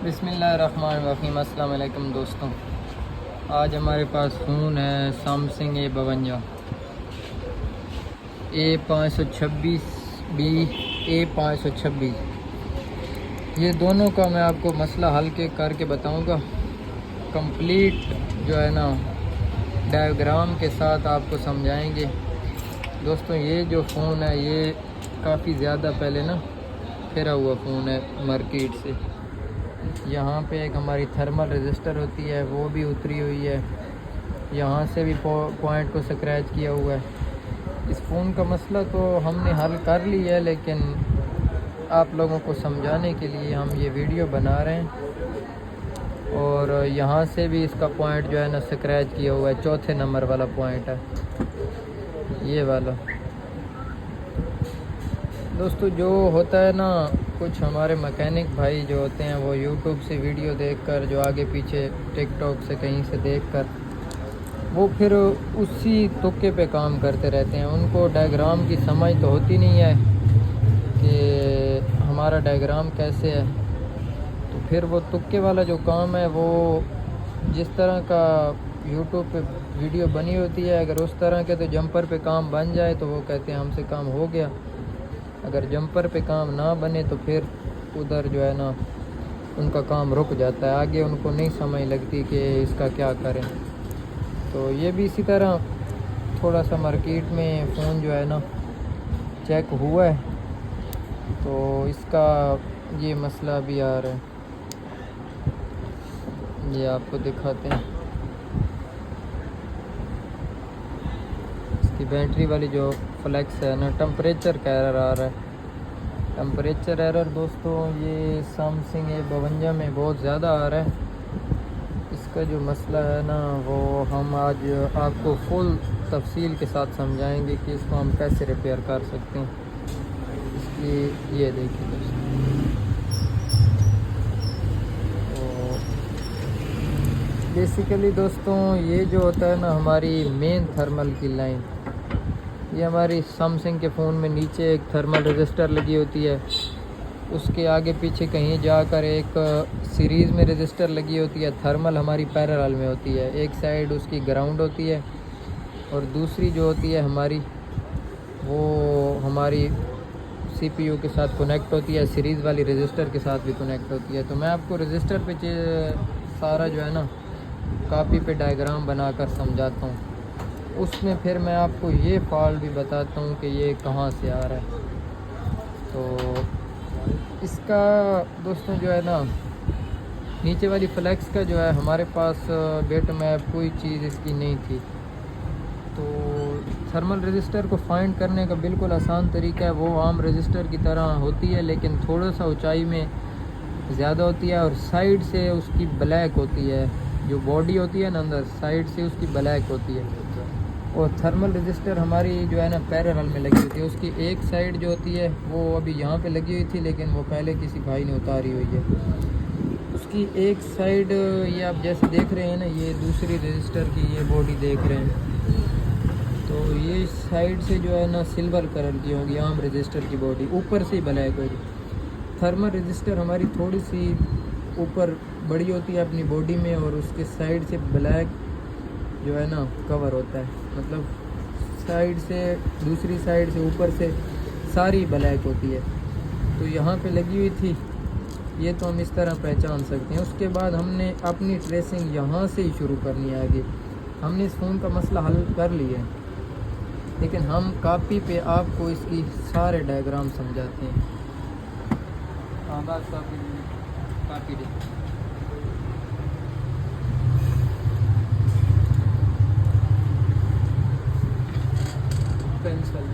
बिस्मिल्लाहिर्रहमानिर्रहीम। अस्सलाम वालेकुम दोस्तों, आज हमारे पास फ़ोन है Samsung A52 A526 B A526। ये दोनों का मैं आपको मसला हल करके बताऊंगा। कंप्लीट जो है ना डायग्राम के साथ आपको समझाएंगे। दोस्तों ये जो फ़ोन है ये काफ़ी ज़्यादा पहले ना फिरा हुआ फ़ोन है मार्केट से। यहाँ पे एक हमारी थर्मल रजिस्टर होती है वो भी उतरी हुई है, यहाँ से भी पॉइंट को स्क्रैच किया हुआ है। इस फ़ोन का मसला तो हमने हल कर लिया है, लेकिन आप लोगों को समझाने के लिए हम ये वीडियो बना रहे हैं। और यहाँ से भी इसका पॉइंट जो है ना स्क्रैच किया हुआ है, चौथे नंबर वाला पॉइंट है ये वाला। दोस्तों जो होता है ना, कुछ हमारे मैकेनिक भाई जो होते हैं वो यूट्यूब से वीडियो देखकर, जो आगे पीछे टिकटॉक से कहीं से देखकर, वो फिर उसी तुक्के पे काम करते रहते हैं। उनको डायग्राम की समझ तो होती नहीं है कि हमारा डायग्राम कैसे है, तो फिर वो तुक्के वाला जो काम है वो जिस तरह का यूट्यूब पे वीडियो बनी होती है, अगर उस तरह के तो जंपर पे काम बन जाए तो वो कहते हैं हमसे काम हो गया। अगर जंपर पे काम ना बने तो फिर उधर जो है ना उनका काम रुक जाता है, आगे उनको नहीं समझ लगती कि इसका क्या करें। तो ये भी इसी तरह थोड़ा सा मार्केट में फ़ोन जो है ना चेक हुआ है, तो इसका ये मसला भी आ रहा है। ये आपको दिखाते हैं, इसकी बैटरी वाली जो फ्लैक्स है ना, टेम्परेचर का एरर आ रहा है। टेम्परेचर एरर दोस्तों ये सैमसंग A52 में बहुत ज़्यादा आ रहा है। इसका जो मसला है ना वो हम आज आपको फुल तफसील के साथ समझाएंगे कि इसको हम कैसे रिपेयर कर सकते हैं। इसकी ये देखिए दोस्तों, तो बेसिकली दोस्तों ये जो होता है ना हमारी मेन थर्मल की लाइन, ये हमारी सैमसंग के फ़ोन में नीचे एक थर्मल रजिस्टर लगी होती है, उसके आगे पीछे कहीं जाकर एक सीरीज़ में रजिस्टर लगी होती है। थर्मल हमारी पैरेलल में होती है, एक साइड उसकी ग्राउंड होती है और दूसरी जो होती है हमारी वो हमारी CPU के साथ कनेक्ट होती है, सीरीज़ वाली रजिस्टर के साथ भी कनेक्ट होती है। तो मैं आपको रजिस्टर पे सारा जो है ना कॉपी पे डायग्राम बनाकर समझाता हूँ, उसमें फिर मैं आपको ये फॉल्ट भी बताता हूँ कि ये कहाँ से आ रहा है। तो इसका दोस्तों जो है ना नीचे वाली फ्लैक्स का जो है हमारे पास बेट में कोई चीज़ इसकी नहीं थी। तो थर्मल रजिस्टर को फाइंड करने का बिल्कुल आसान तरीका है, वो आम रजिस्टर की तरह होती है लेकिन थोड़ा सा ऊंचाई में ज़्यादा होती है और साइड से उसकी ब्लैक होती है। जो बॉडी होती है ना अंदर साइड से उसकी ब्लैक होती है। और थर्मल रजिस्टर हमारी जो है ना पैरेलल में लगी होती है, उसकी एक साइड जो होती है वो अभी यहाँ पे लगी हुई थी लेकिन वो पहले किसी भाई ने उतारी हुई है। उसकी एक साइड ये आप जैसे देख रहे हैं ना, ये दूसरी रजिस्टर की ये बॉडी देख रहे हैं, तो ये साइड से जो है ना सिल्वर कलर की होगी आम रजिस्टर की बॉडी, ऊपर से ही ब्लैक होगी। थर्मल रजिस्टर हमारी थोड़ी सी ऊपर बड़ी होती है अपनी बॉडी में और उसके साइड से ब्लैक जो है ना कवर होता है, मतलब साइड से दूसरी साइड से ऊपर से सारी ब्लैक होती है। तो यहाँ पे लगी हुई थी, ये तो हम इस तरह पहचान सकते हैं। उसके बाद हमने अपनी ट्रेसिंग यहाँ से ही शुरू करनी है आगे। हमने इस फ़ोन का मसला हल कर लिया है, लेकिन हम कॉपी पे आपको इसकी सारे डायग्राम समझाते हैं। कॉपी दे पेंसिल।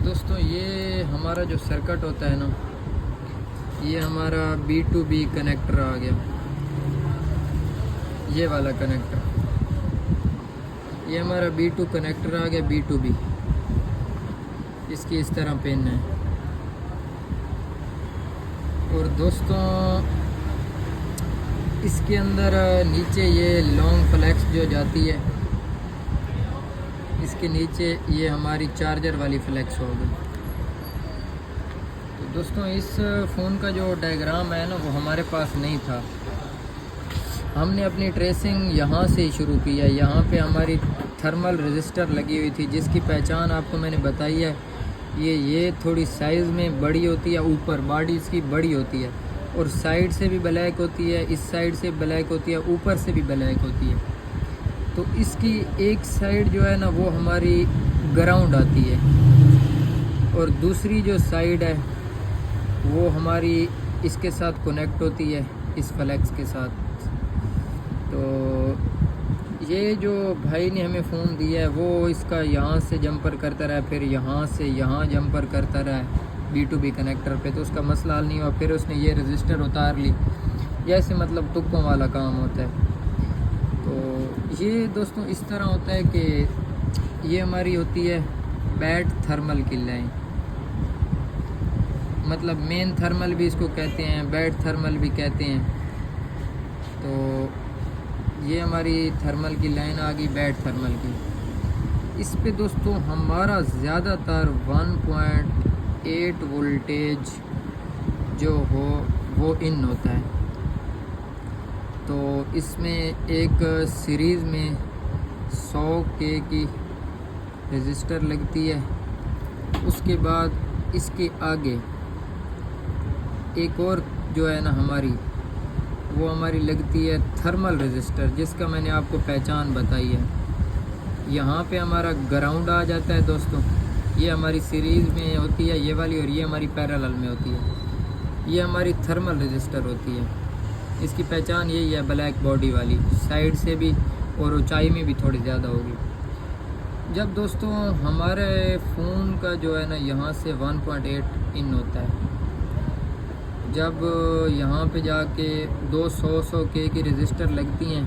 दोस्तों ये हमारा जो सर्किट होता है ना, ये हमारा B2B कनेक्टर आ गया, ये वाला कनेक्टर, ये हमारा B2 कनेक्टर आ गया, B2B। इसकी इस तरह पिन है। और दोस्तों इसके अंदर नीचे ये लॉन्ग फ्लैक्स जो जाती है, इसके नीचे ये हमारी चार्जर वाली फ्लैक्स हो गई। तो दोस्तों इस फ़ोन का जो डायग्राम है ना वो हमारे पास नहीं था। हमने अपनी ट्रेसिंग यहाँ से ही शुरू की है। यहाँ पे हमारी थर्मल रजिस्टर लगी हुई थी जिसकी पहचान आपको मैंने बताई है। ये थोड़ी साइज़ में बड़ी होती है, ऊपर बॉडी इसकी बड़ी होती है और साइड से भी ब्लैक होती है, इस साइड से ब्लैक होती है, ऊपर से भी ब्लैक होती है। तो इसकी एक साइड जो है ना वो हमारी ग्राउंड आती है और दूसरी जो साइड है वो हमारी इसके साथ कनेक्ट होती है, इस फ्लैक्स के साथ। तो ये जो भाई ने हमें फ़ोन दिया है वो इसका यहाँ से जंपर करता रहा, फिर यहाँ से यहाँ जंपर करता रहा B2B कनेक्टर पे, तो उसका मसला हल नहीं हुआ। फिर उसने ये रजिस्टर उतार ली। जैसे मतलब तुक्कों वाला काम होता है। तो ये दोस्तों इस तरह होता है कि ये हमारी होती है बैड थर्मल की लाइन, मतलब मेन थर्मल भी इसको कहते हैं, बैड थर्मल भी कहते हैं। तो ये हमारी थर्मल की लाइन आ गई, बैड थर्मल की। इस पे दोस्तों हमारा ज़्यादातर 1.8 वोल्टेज जो हो वो इन होता है। तो इसमें एक सीरीज़ में 100K की रजिस्टर लगती है। उसके बाद इसके आगे एक और जो है ना हमारी वो हमारी लगती है थर्मल रजिस्टर, जिसका मैंने आपको पहचान बताई है। यहाँ पे हमारा ग्राउंड आ जाता है दोस्तों। ये हमारी सीरीज़ में होती है ये वाली, और ये हमारी पैरेलल में होती है। ये हमारी थर्मल रजिस्टर होती है। इसकी पहचान यही है, ब्लैक बॉडी वाली, साइड से भी और ऊंचाई में भी थोड़ी ज़्यादा होगी। जब दोस्तों हमारे फ़ोन का जो है ना यहाँ से 1.8 इन होता है, जब यहाँ पे जाके 200K की रजिस्टर लगती हैं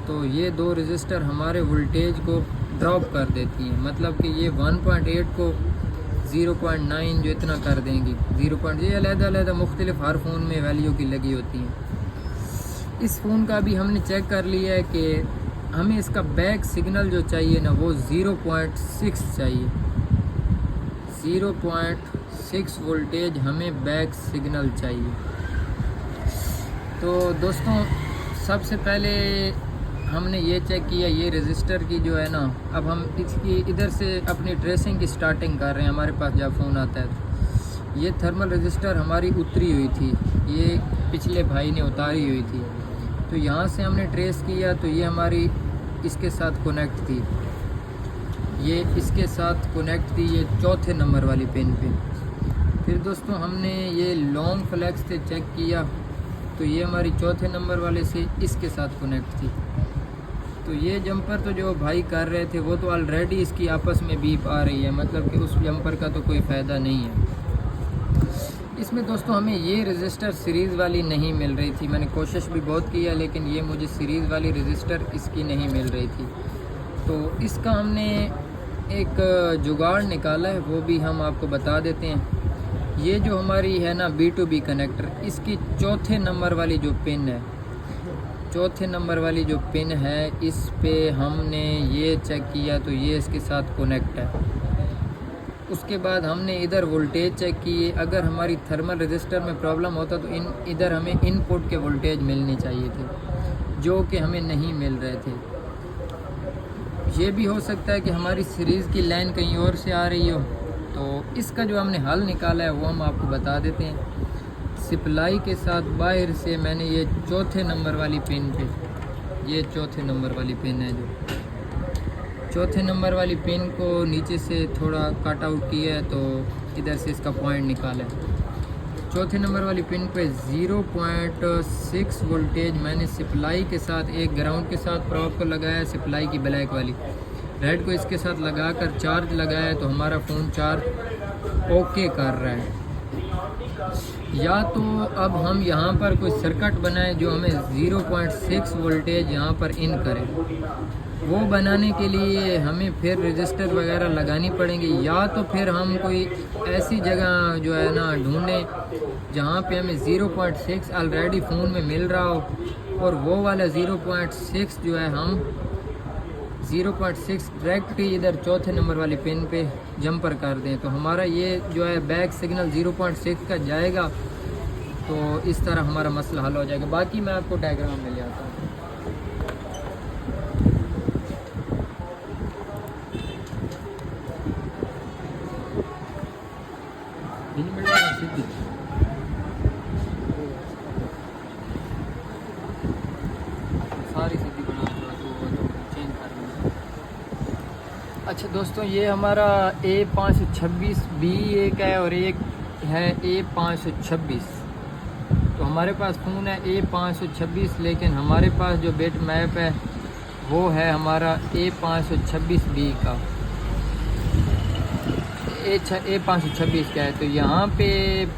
तो ये दो रजिस्टर हमारे वोल्टेज को ड्रॉप कर देती हैं। मतलब कि ये 1.8 को 0.9 जो इतना कर देंगी, 0. ये अलग-अलग मुख्तलिफ हर फ़ोन में वैल्यू की लगी होती हैं। इस फ़ोन का भी हमने चेक कर लिया है कि हमें इसका बैक सिग्नल जो चाहिए ना वो 0.6 चाहिए। 0.6 वोल्टेज हमें बैक सिग्नल चाहिए। तो दोस्तों सबसे पहले हमने ये चेक किया, ये रजिस्टर की जो है ना, अब हम इसकी इधर से अपनी ट्रेसिंग की स्टार्टिंग कर रहे हैं। हमारे पास जब फ़ोन आता है तो ये थर्मल रजिस्टर हमारी उतरी हुई थी, ये पिछले भाई ने उतारी हुई थी। तो यहाँ से हमने ट्रेस किया तो ये हमारी इसके साथ कनेक्ट थी, ये इसके साथ कनेक्ट थी, ये चौथे नंबर वाली पिन पे। फिर दोस्तों हमने ये लॉन्ग फ्लैक्स से चेक किया तो ये हमारी चौथे नंबर वाले से इसके साथ कनेक्ट थी। तो ये जंपर तो जो भाई कर रहे थे वो तो ऑलरेडी इसकी आपस में बीप आ रही है, मतलब कि उस जंपर का तो कोई फ़ायदा नहीं है। इसमें दोस्तों हमें ये रजिस्टर सीरीज़ वाली नहीं मिल रही थी। मैंने कोशिश भी बहुत की है लेकिन ये मुझे सीरीज़ वाली रजिस्टर इसकी नहीं मिल रही थी। तो इसका हमने एक जुगाड़ निकाला है, वो भी हम आपको बता देते हैं। ये जो हमारी है ना B2B कनेक्टर, इसकी चौथे नंबर वाली जो पिन है, चौथे नंबर वाली जो पिन है, इस पे हमने ये चेक किया तो ये इसके साथ कनेक्ट है। उसके बाद हमने इधर वोल्टेज चेक किए। अगर हमारी थर्मल रजिस्टर में प्रॉब्लम होता तो इधर हमें इनपुट के वोल्टेज मिलने चाहिए थे, जो कि हमें नहीं मिल रहे थे। ये भी हो सकता है कि हमारी सीरीज़ की लाइन कहीं और से आ रही हो। तो इसका जो हमने हल निकाला है वो हम आपको बता देते हैं। सप्लाई के साथ बाहर से मैंने ये चौथे नंबर वाली पिन पे, ये चौथे नंबर वाली पिन है, जो चौथे नंबर वाली पिन को नीचे से थोड़ा कट आउट किया है तो इधर से इसका पॉइंट निकाला है। चौथे नंबर वाली पिन पे 0.6 वोल्टेज मैंने सप्लाई के साथ, एक ग्राउंड के साथ प्रॉप को लगाया, सप्लाई की ब्लैक वाली रेड को इसके साथ लगाकर चार्ज लगाया तो हमारा फ़ोन चार्ज ओके कर रहा है। या तो अब हम यहाँ पर कोई सर्किट बनाएं जो हमें 0.6 वोल्टेज यहाँ पर इन करे। वो बनाने के लिए हमें फिर रजिस्टर वगैरह लगानी पड़ेंगी, या तो फिर हम कोई ऐसी जगह जो है ना ढूंढें जहाँ पे हमें 0.6 ऑलरेडी फ़ोन में मिल रहा हो और वो वाला 0.6 जो है हम 0.6 डायरेक्ट ही इधर चौथे नंबर वाली पिन पे जंपर कर दें तो हमारा ये जो है बैक सिग्नल 0.6 का जाएगा, तो इस तरह हमारा मसला हल हो जाएगा। बाकी मैं आपको डायग्राम में ले आता हूँ। सारी सीधी बना तो चेंज कर लेंगे। अच्छा दोस्तों, ये हमारा A526B एक है और एक है A526। तो हमारे पास फ़ोन है A526, लेकिन हमारे पास जो बिट मैप है वो है हमारा A526B का। A526 क्या है, तो यहाँ पे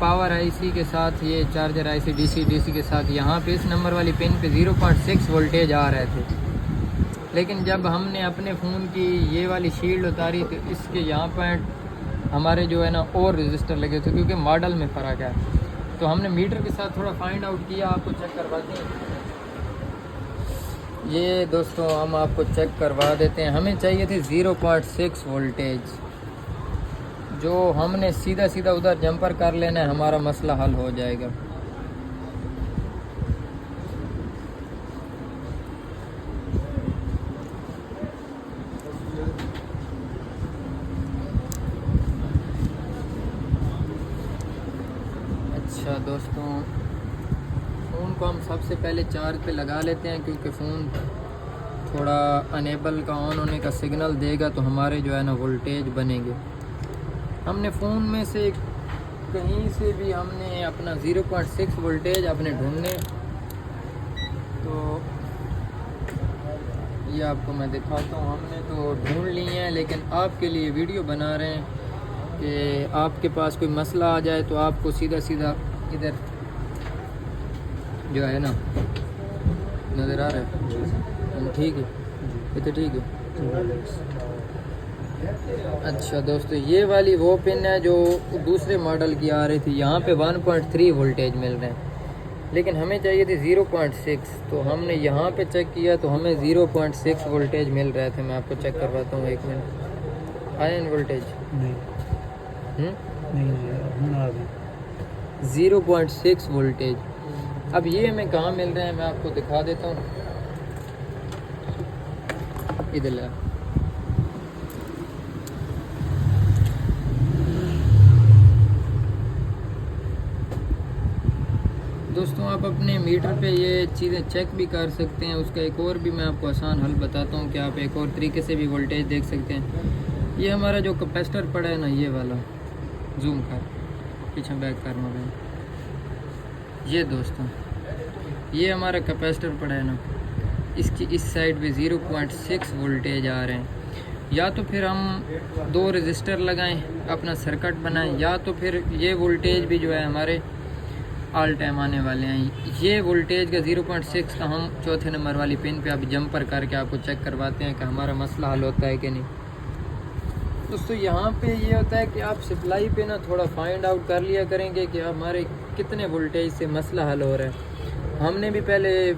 पावर आईसी के साथ ये चार्जर आईसी डीसी के साथ यहाँ पे इस नंबर वाली पिन पे 0.6 वोल्टेज आ रहे थे। लेकिन जब हमने अपने फ़ोन की ये वाली शील्ड उतारी तो इसके यहाँ पर हमारे जो है ना और रजिस्टर लगे थे, क्योंकि मॉडल में फ़र्क है। तो हमने मीटर के साथ थोड़ा फाइंड आउट किया, आपको चेक करवाते हैं। ये दोस्तों हम आपको चेक करवा देते हैं। हमें चाहिए थे 0.6 वोल्टेज, जो हमने सीधा सीधा उधर जंपर कर लेना है, हमारा मसला हल हो जाएगा। अच्छा दोस्तों, फ़ोन को हम सबसे पहले चार्ज पे लगा लेते हैं, क्योंकि फ़ोन थोड़ा अनेबल का ऑन होने का सिग्नल देगा तो हमारे जो है ना वोल्टेज बनेंगे। हमने फ़ोन में से कहीं से भी हमने अपना 0.6 वोल्टेज अपने ढूंढने, तो ये आपको मैं दिखाता हूँ। हमने तो ढूंढ लिए हैं, लेकिन आपके लिए वीडियो बना रहे हैं कि आपके पास कोई मसला आ जाए तो आपको सीधा सीधा इधर जो है ना नज़र आ रहा है। ठीक है, ये तो ठीक है। अच्छा दोस्तों, ये वाली वो पिन है जो दूसरे मॉडल की आ रही थी। यहाँ पे 1.3 वोल्टेज मिल रहे हैं, लेकिन हमें चाहिए थी 0.6। तो हमने यहाँ पे चेक किया तो हमें 0.6 वोल्टेज मिल रहे थे। मैं आपको चेक करवाता हूँ, एक मिनट। आया वोल्टेज नहीं, नहीं 0.6 वोल्टेज। अब ये हमें कहाँ मिल रहे हैं मैं आपको दिखा देता हूँ। इधर ला दोस्तों, आप अपने मीटर पे ये चीज़ें चेक भी कर सकते हैं। उसका एक और भी मैं आपको आसान हल बताता हूँ कि आप एक और तरीके से भी वोल्टेज देख सकते हैं। ये हमारा जो कैपेसिटर पड़ा है ना, ये वाला जूम कर पीछे बैक करना है। ये दोस्तों, ये हमारा कैपेसिटर पड़ा है ना, इसकी इस साइड पे 0.6 वोल्टेज आ रहे हैं। या तो फिर हम 2 रजिस्टर लगाएं, अपना सर्किट बनाएं, या तो फिर ये वोल्टेज भी जो है हमारे ऑल टाइम आने वाले हैं। ये वोल्टेज का 0.6 का हम चौथे नंबर वाली पिन पे अब जंपर करके आपको चेक करवाते हैं कि हमारा मसला हल होता है कि नहीं। दोस्तों, यहाँ पे ये होता है कि आप सप्लाई पे ना थोड़ा फाइंड आउट कर लिया करेंगे कि हमारे कितने वोल्टेज से मसला हल हो रहा है। हमने भी पहले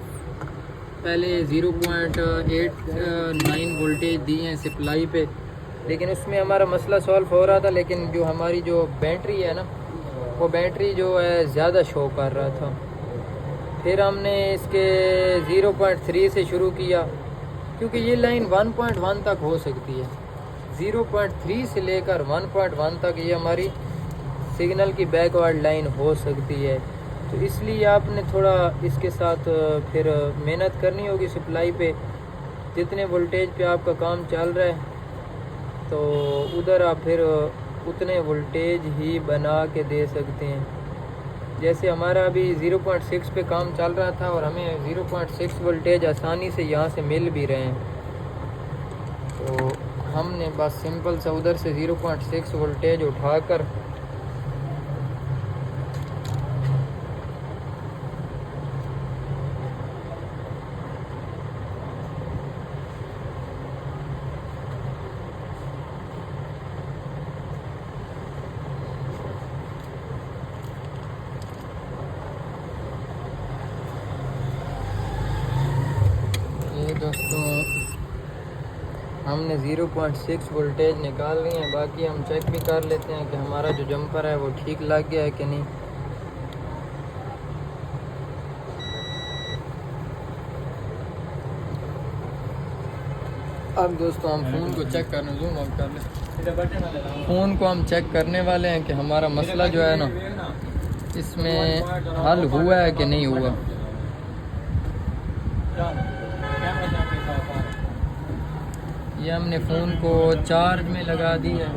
0.89 वोल्टेज दिए हैं सप्लाई पे, लेकिन उसमें हमारा मसला सॉल्व हो रहा था। लेकिन जो हमारी जो बैटरी है ना, वो बैटरी जो है ज़्यादा शो कर रहा था। फिर हमने इसके 0.3 से शुरू किया, क्योंकि ये लाइन 1.1 तक हो सकती है। 0.3 से लेकर 1.1 तक ये हमारी सिग्नल की बैकवर्ड लाइन हो सकती है। तो इसलिए आपने थोड़ा इसके साथ फिर मेहनत करनी होगी सप्लाई पे। जितने वोल्टेज पे आपका काम चल रहा है तो उधर आप फिर उतने वोल्टेज ही बना के दे सकते हैं। जैसे हमारा अभी 0.6 पे काम चल रहा था और हमें 0.6 वोल्टेज आसानी से यहाँ से मिल भी रहे हैं। तो हमने बस सिंपल सा उधर से 0.6 वोल्टेज उठाकर दोस्तों हमने 0.6 वोल्टेज निकाल ली है। बाकी हम चेक भी कर लेते हैं कि हमारा जो जंपर है वो ठीक लग गया है कि नहीं। अब दोस्तों हम फ़ोन को चेक करने जूम ऑफ कर लें। फ़ोन को हम चेक करने वाले हैं कि हमारा मसला जो है ना इसमें हल हुआ है कि नहीं हुआ। ये हमने फ़ोन को चार्ज में लगा दी है।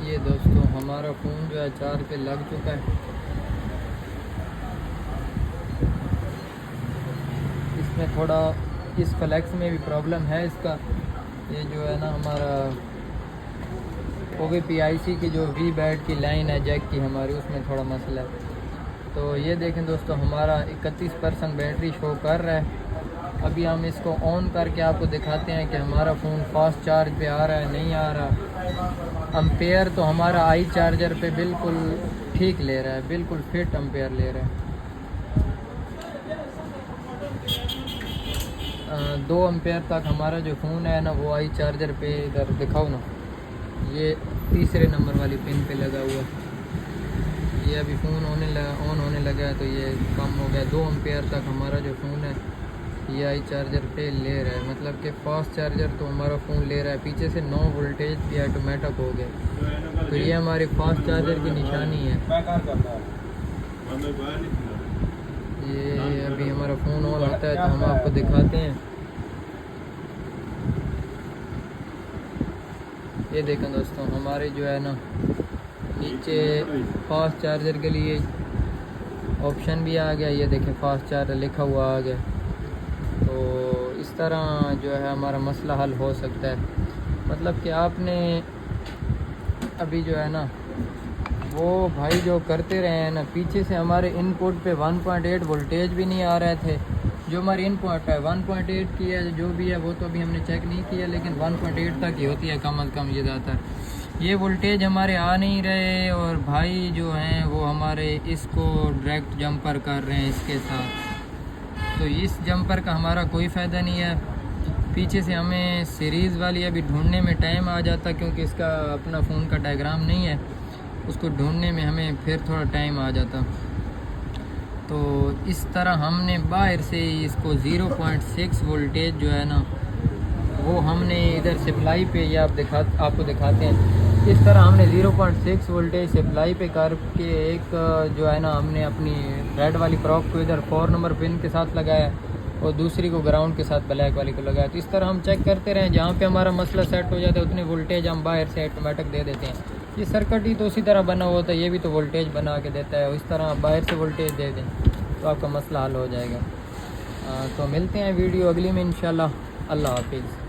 ये दोस्तों हमारा फ़ोन जो है चार्ज पे लग चुका है। इसमें थोड़ा इस फ्लैक्स में भी प्रॉब्लम है इसका। ये जो है ना हमारा OVPIC की जो V बैट की लाइन है जैक की हमारी, उसमें थोड़ा मसला है। तो ये देखें दोस्तों हमारा 31% बैटरी शो कर रहा है। अभी हम इसको ऑन करके आपको दिखाते हैं कि हमारा फ़ोन फास्ट चार्ज पे आ रहा है नहीं आ रहा। एम्पेयर तो हमारा आई चार्जर पे बिल्कुल ठीक ले रहा है, बिल्कुल फिट एम्पेयर ले रहा है। 2 एम्पेयर तक हमारा जो फ़ोन है ना वो आई चार्जर पे, इधर दिखाओ ना, ये तीसरे नंबर वाली पिन पे लगा हुआ। ये अभी फ़ोन ऑन होने लगा है तो ये कम हो गया। 2 एम्पेयर तक हमारा जो फ़ोन है ये आई चार्जर पे ले रहा है, मतलब कि फास्ट चार्जर तो हमारा फ़ोन ले रहा है। पीछे से 9 वोल्टेज भी ऑटोमेटिक हो गया। तो ये हमारे फास्ट चार्जर की निशानी है। ये अभी हमारा फ़ोन ऑन होता है तो हम आपको दिखाते हैं। ये देखें दोस्तों हमारे जो है ना नीचे फास्ट चार्जर के लिए ऑप्शन भी आ गया। ये देखें फास्ट चार्जर लिखा हुआ आ गया। तो इस तरह जो है हमारा मसला हल हो सकता है। मतलब कि आपने अभी जो है ना वो भाई जो करते रहे हैं ना, पीछे से हमारे इनपुट पे 1.8 वोल्टेज भी नहीं आ रहे थे। जो हमारी इनपुट है 1.8 की है, जो भी है वो तो अभी हमने चेक नहीं किया, लेकिन 1.8 तक ही होती है कम अज़ कम। ये ज़्यादा ये वोल्टेज हमारे आ नहीं रहे और भाई जो हैं वो हमारे इसको डायरेक्ट जंपर कर रहे हैं इसके साथ। तो इस जंपर का हमारा कोई फ़ायदा नहीं है। पीछे से हमें सीरीज़ वाली अभी ढूंढने में टाइम आ जाता, क्योंकि इसका अपना फ़ोन का डायग्राम नहीं है, उसको ढूंढने में हमें फिर थोड़ा टाइम आ जाता। तो इस तरह हमने बाहर से इसको 0.6 वोल्टेज जो है ना वो हमने इधर सप्लाई पे, ये आपको दिखाते हैं। इस तरह हमने 0.6 वोल्टेज सप्लाई पे करके एक जो है ना हमने अपनी रेड वाली प्रॉप को इधर 4 नंबर पिन के साथ लगाया और दूसरी को ग्राउंड के साथ ब्लैक वाली को लगाया। तो इस तरह हम चेक करते रहें, जहाँ पे हमारा मसला सेट हो जाता है उतनी वोल्टेज हम बाहर से ऑटोमेटिक दे देते हैं। ये सर्किट ही तो उसी तरह बना हुआ था, ये भी तो वोल्टेज बना के देता है। इस तरह बाहर से वोल्टेज दे दें तो आपका मसला हल हो जाएगा। तो मिलते हैं वीडियो अगली में इंशाल्लाह। अल्लाह हाफिज़।